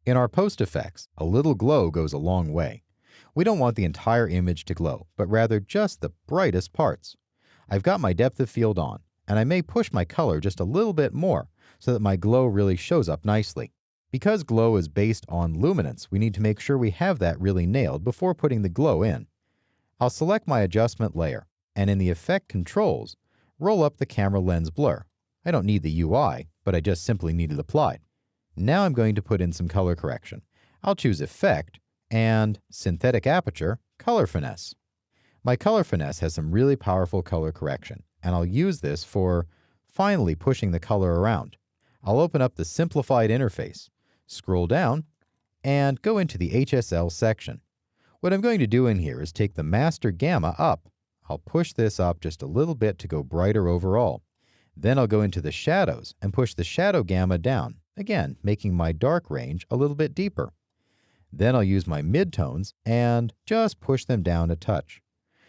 In our post effects, a little glow goes a long way. We don't want the entire image to glow, but rather just the brightest parts. I've got my depth of field on, and I may push my color just a little bit more so that my glow really shows up nicely. Because glow is based on luminance, we need to make sure we have that really nailed before putting the glow in. I'll select my adjustment layer, and in the Effect Controls, roll up the camera lens blur. I don't need the UI, but I just simply need it applied. Now I'm going to put in some color correction. I'll choose Effect and Synthetic Aperture Color Finesse. My Color Finesse has some really powerful color correction, and I'll use this for finally pushing the color around. I'll open up the Simplified interface, scroll down, and go into the HSL section. What I'm going to do in here is take the Master Gamma up. I'll push this up just a little bit to go brighter overall. Then I'll go into the Shadows and push the Shadow Gamma down, again making my dark range a little bit deeper. Then I'll use my midtones and just push them down a touch.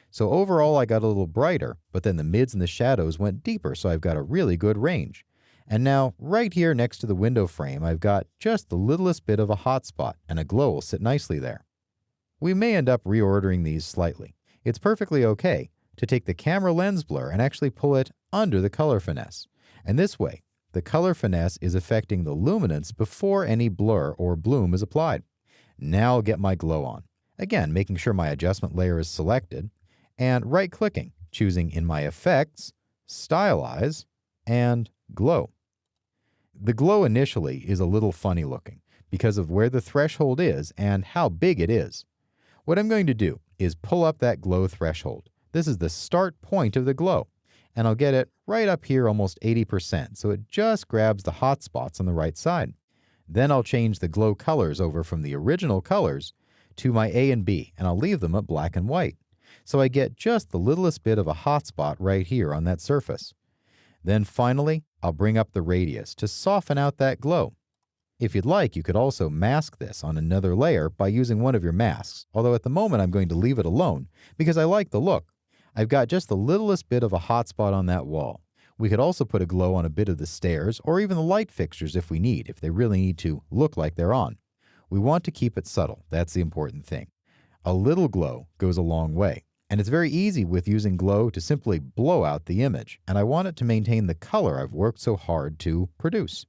So overall I got a little brighter, but then the mids and the shadows went deeper, so I've got a really good range. And now, right here next to the window frame, I've got just the littlest bit of a hot spot, and a glow will sit nicely there. We may end up reordering these slightly. It's perfectly okay to take the camera lens blur and actually pull it under the color finesse. And this way, the color finesse is affecting the luminance before any blur or bloom is applied. Now I'll get my glow on. Again, making sure my adjustment layer is selected, and right-clicking, choosing in my Effects, Stylize, and Glow. The glow initially is a little funny looking because of where the threshold is and how big it is. What I'm going to do is pull up that glow threshold. This is the start point of the glow, and I'll get it right up here almost 80%, so it just grabs the hot spots on the right side. Then I'll change the glow colors over from the original colors to my A and B, and I'll leave them at black and white. So I get just the littlest bit of a hot spot right here on that surface. Then finally, I'll bring up the radius to soften out that glow. If you'd like, you could also mask this on another layer by using one of your masks, although at the moment I'm going to leave it alone because I like the look. I've got just the littlest bit of a hot spot on that wall. We could also put a glow on a bit of the stairs or even the light fixtures if they really need to look like they're on. We want to keep it subtle, that's the important thing. A little glow goes a long way. And it's very easy with using glow to simply blow out the image, and I want it to maintain the color I've worked so hard to produce.